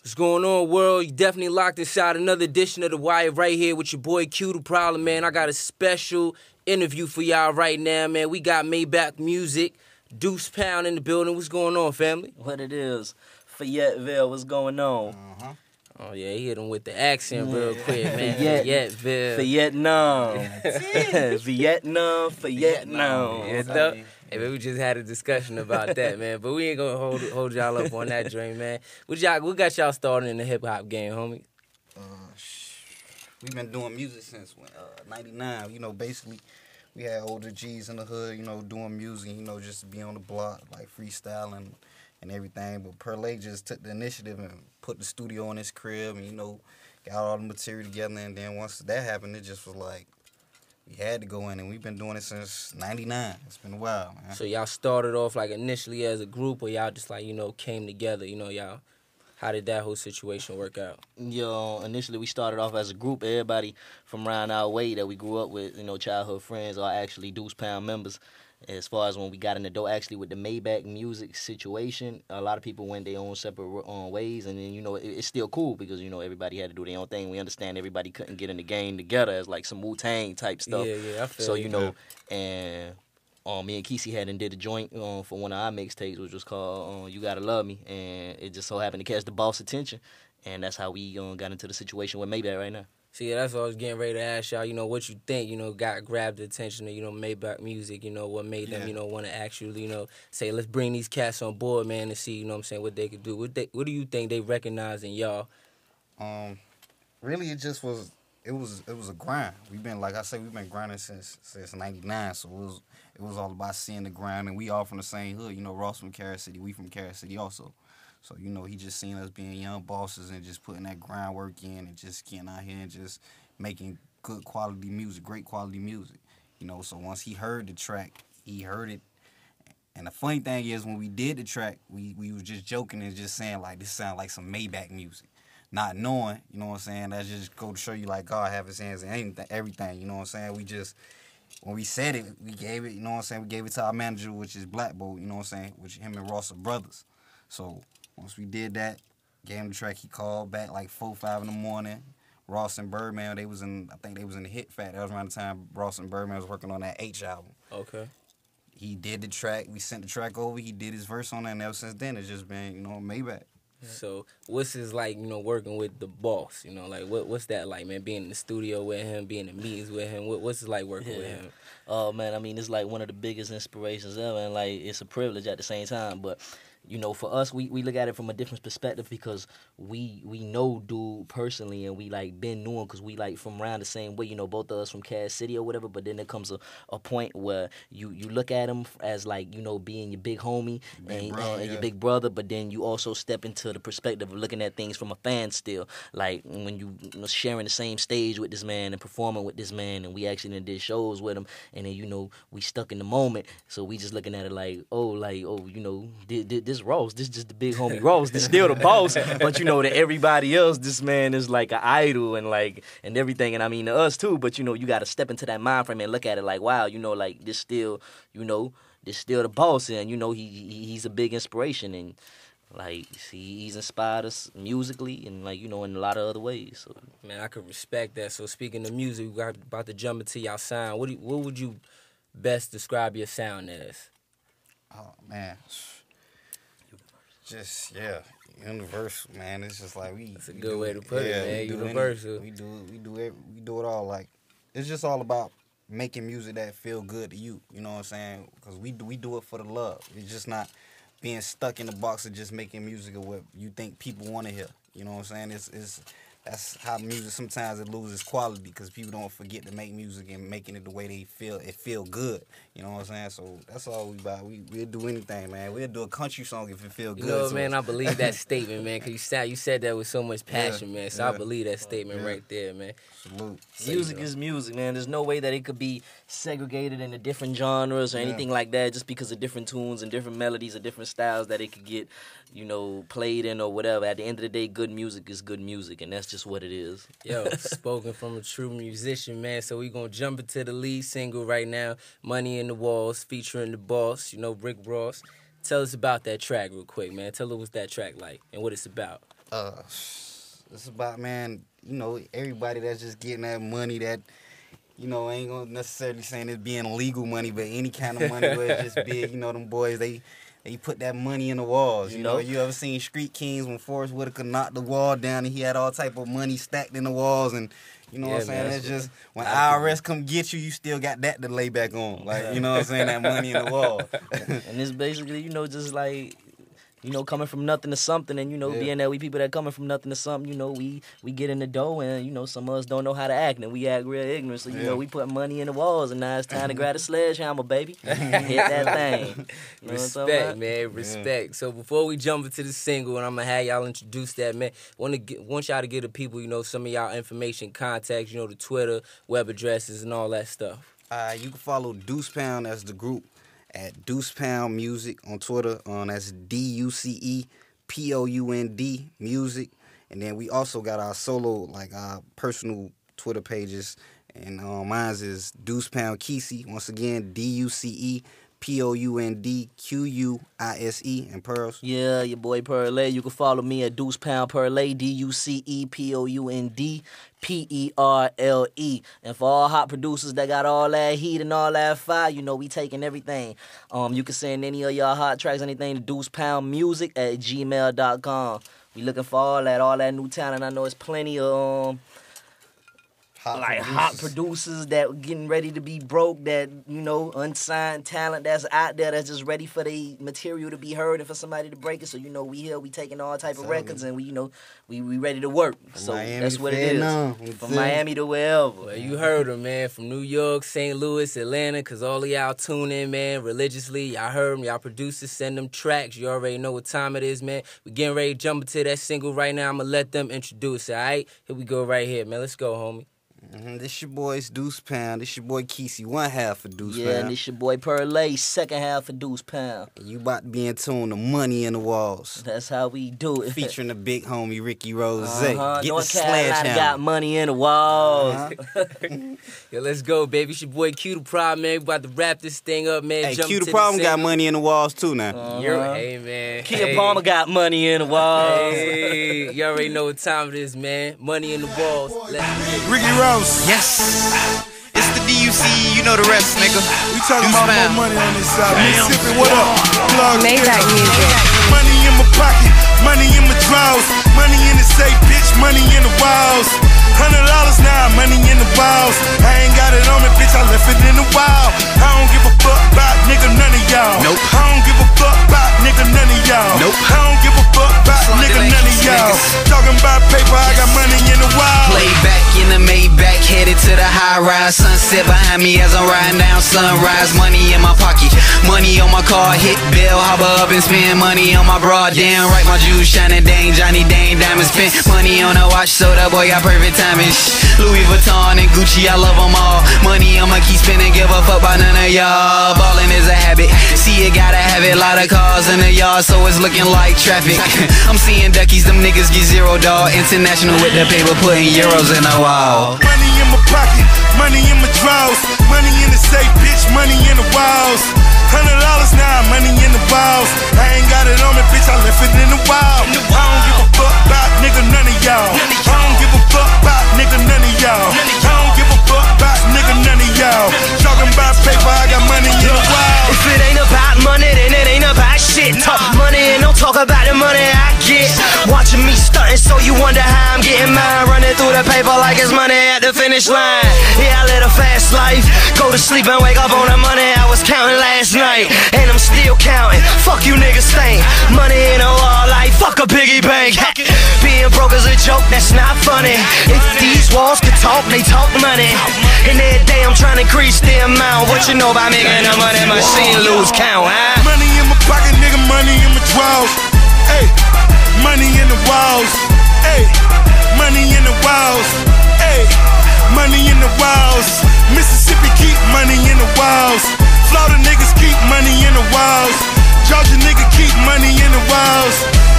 What's going on, world? You definitely locked inside another edition of The Wire right here with your boy Q, The Problem, man. I got a special interview for y'all right now, man. We got Maybach Music, Duce Pound in the building. What's going on, family? What it is. Fayetteville, what's going on? Uh-huh. Oh, yeah, he hit him with the accent real quick, man. Fayetteville. Vietnam. Yeah, though. Hey, man, we just had a discussion about that, man. But we ain't gonna hold y'all up on that dream, man. What got y'all started in the hip hop game, homie? We've been doing music since '99. You know, basically, we had older G's in the hood. You know, doing music. You know, just to be on the block, like freestyling and everything. But Perlay just took the initiative and put the studio in his crib, and got all the material together. And then once that happened, it just was like, we had to go in, and we've been doing it since '99. It's been a while, man. So y'all started off like initially as a group, or y'all just like came together? Y'all. How did that whole situation work out? Initially we started off as a group. Everybody from around our way that we grew up with, childhood friends, are actually Duce Pound members. As far as when we got in the door, actually with the Maybach music situation, a lot of people went their own separate ways, and then it's still cool because everybody had to do their own thing. We understand everybody couldn't get in the game together as like some Wu-Tang type stuff. Yeah, I feel so you. And me and Kesey had and did a joint for one of our mixtapes, which was called "You Gotta Love Me," and it just so happened to catch the boss' attention, and that's how we got into the situation with Maybach right now. See, that's what I was getting ready to ask y'all. What you think? Grabbed the attention of Maybach Music. What made them want to actually say let's bring these cats on board, man, and see what they could do. What do you think they recognize in y'all? Really, it just was. It was a grind. We've been, like I said, we've been grinding since '99. So it was all about seeing the grind, and we all from the same hood. Ross from Carol City, we from Carol City also. So he just seen us being young bosses and just putting that grind work in and just getting out here and just making good quality music, great quality music. So once he heard the track, he heard it. And the funny thing is, when we did the track, we was just joking and just saying like, this sound like some Maybach music. Not knowing, you know what I'm saying, that just go to show you like God have his hands in everything, you know what I'm saying. We just, when we said it, we gave it, you know what I'm saying, we gave it to our manager, which is Black Bolt, you know what I'm saying, which him and Ross are brothers. So once we did that, gave him the track, he called back like 4, 5 in the morning. Ross and Birdman, I think they was in the Hit Fat. That was around the time Ross and Birdman was working on that H album. Okay. He did the track, we sent the track over, he did his verse on that, and ever since then it's just been, Maybach. So what's it like, working with the boss? Like what's that like, man? Being in the studio with him, being in meetings with him. What's it like working with him? Oh man, I mean it's like one of the biggest inspirations ever, and like it's a privilege at the same time. But for us, we look at it from a different perspective because we know dude personally, and we like been knew him because we like from around the same way. Both of us from Cass City or whatever. But then there comes a point where you look at him as like being your big homie and your big brother. But then you also step into the perspective of looking at things from a fan still. Like when you sharing the same stage with this man and performing with this man, and we actually did shows with him, and then we stuck in the moment. So we just looking at it like this Ross, this just the big homie Ross, this still the boss. But to everybody else, this man is like an idol and everything. And I mean to us too. But you got to step into that mind frame and look at it like, wow, like this still, this still the boss, and he's a big inspiration, and like he's inspired us musically and like in a lot of other ways. So man, I could respect that. So speaking of music, we got about to jump into y'all sound. What would you best describe your sound as? Oh man. Just universal, man. It's just like That's a good way to put it, man. Universal. We do it all. Like it's just all about making music that feel good to you. You know what I'm saying? Because we do it for the love. It's just not being stuck in the box of just making music of what you think people want to hear. You know what I'm saying? That's how music sometimes it loses quality because people don't forget to make music and making it the way they feel. It feel good. You know what I'm saying? So that's all we about. We'll do anything, man. We'll do a country song if it feel good. Man, I believe that statement, man, because you said that with so much passion, man. So I believe that statement right there, man. Salute. Music is music, man. There's no way that it could be segregated into different genres or anything like that just because of different tunes and different melodies or different styles that it could get, played in or whatever. At the end of the day, good music is good music, and that's just what it is. Yo, spoken from a true musician, man. So we gonna jump into the lead single right now, In Da Wallz, featuring the boss, Rick Ross. Tell us about that track real quick, man. Tell us what that track like and what it's about. It's about, man, you know, everybody that's just getting that money that, you know, ain't gonna necessarily saying it's being legal money, but any kind of money where it's just big, you know, them boys, they put that money in the walls. You know, you ever seen Street Kings when Forrest Whitaker knocked the wall down and he had all type of money stacked in the walls, and you know what I'm saying? It's just when IRS come get you, you still got that to lay back on. Like, you know what I'm saying? That money in the wall. And it's basically, you know, just like, you know, coming from nothing to something, and, you know, being that we people that coming from nothing to something, you know, we get in the dough, and, you know, some of us don't know how to act, and we act real ignorant, so, you know, we put money in the walls, and now it's time to grab a sledgehammer, baby. Hit that thing. You know Respect, man, respect. So before we jump into the single, and I'm going to have y'all introduce that, man, want y'all to give the people, you know, some of y'all information, contacts, you know, the Twitter, web addresses, and all that stuff. You can follow Duce Pound as the group at Duce Pound Music on Twitter. That's DUCEPOUND Music. And then we also got our solo, like our personal Twitter pages. And mine's is Duce Pound Kesey. Once again, DUCEPOUNDQUISE and Pearls. Yeah, your boy Perle. You can follow me at Duce Pound Perle, DUCEPOUNDPERLE. And for all hot producers that got all that heat and all that fire, you know, we taking everything. You can send any of y'all hot tracks, anything to DucePoundMusic@gmail.com. We looking for all that new talent. I know it's plenty of hot producers that getting ready to be broke, that, you know, unsigned talent that's out there that's just ready for the material to be heard and for somebody to break it. So, you know, we here, we taking all type of records, and we, you know, we ready to work. So Miami, that's what it is. From Miami to wherever. Well, you heard them, man. From New York, St. Louis, Atlanta, because all of y'all tune in, man, religiously. Y'all heard them. Y'all producers, send them tracks. You already know what time it is, man. We getting ready to jump into that single right now. I'm going to let them introduce it, all right? Here we go right here, man. Let's go, homie. This your boy's Duce Pound. This your boy Kesey, one half of Duce Pound. Yeah, and this your boy Perle, second half of Duce Pound. And you about to be in tune to Money in the Walls. That's how we do it. Featuring the big homie Ricky Rose. Get North the Carolina got money in the walls. Yo, let's go, baby. It's your boy Q the Problem, man. We about to wrap this thing up, man. Hey, Jump Q the Problem got money in the walls too now. Hey, man. Kia Palmer got money in the walls. Hey, you already know what time it is, man. Money in the walls. Let's get it. Ricky Rose. Yes. It's the DUC, you know the rest, nigga. We talking about more money on this side. Mississippi, what up? Maybach music. Money in my pocket, money in my drawers, money in the safe, bitch, money in the walls. $100 now, money in the walls. I ain't got it on me, bitch, I left it in the wall. I don't give a fuck about nigga, none of y'all. Nope. I don't give a fuck about nigga, none of y'all. Nope. I don't give a fuck about nigga, none of y'all. Talking about paper, I got money in the wall. Play back in the Maybach, headed to the high rise. Sunset behind me as I'm riding down sunrise. Money in my pocket, money on my car. Hit bill, hop up and spend money on my broad. Damn right, my jewels shining, dang, Johnny Dang, diamonds spent money on a watch, so that boy got perfect timing. Louis Vuitton and Gucci, I love them all. Money on my keep spinning, give a fuck about none of y'all. Ballin' is a habit, see it, gotta have it. Lot of cars in the yard, so it's looking like traffic. I'm seeing duckies, them niggas get $0. International with the paper, putting euros in the wall. Money in my pocket, money in my drawers, money in the safe, bitch, money in the walls. $100 now, money in the walls. I ain't got it on me, bitch, I left it in the wall. I don't give a fuck about nigga, none of y'all. I don't give a fuck about nigga, none of y'all. I don't give a fuck about nigga, none of y'all. Talking about paper, I got money in the wall. If it ain't about money, then it ain't about shit. Talk money and don't talk about the money I get. Watching me stunting, so you wonder how I'm getting mine. Running through the paper like it's money at the finish line. Yeah, I live a fast life. Go to sleep and wake up on the money I was counting last night. And I'm still counting. Fuck you niggas think. Money in a wall like fuck a piggy bank. Being broke is a joke, that's not funny. If these walls could talk, they talk money. And every day I'm trying to increase the amount. What you know about making the money machine lose count, huh? Money in my pocket, nigga, money in my drawers. Hey, money in the walls. Hey, money in the walls. Hey, money in the walls. Mississippi keep money in the walls. Florida niggas keep money in the walls. Georgia nigga keep money in the walls.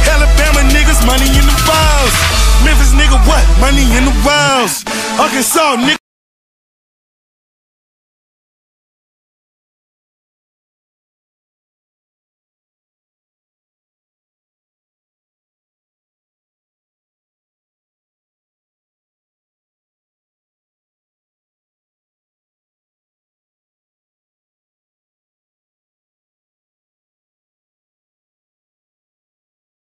Alabama niggas money in the walls. Memphis nigga what? Money in the walls. Arkansas nigga.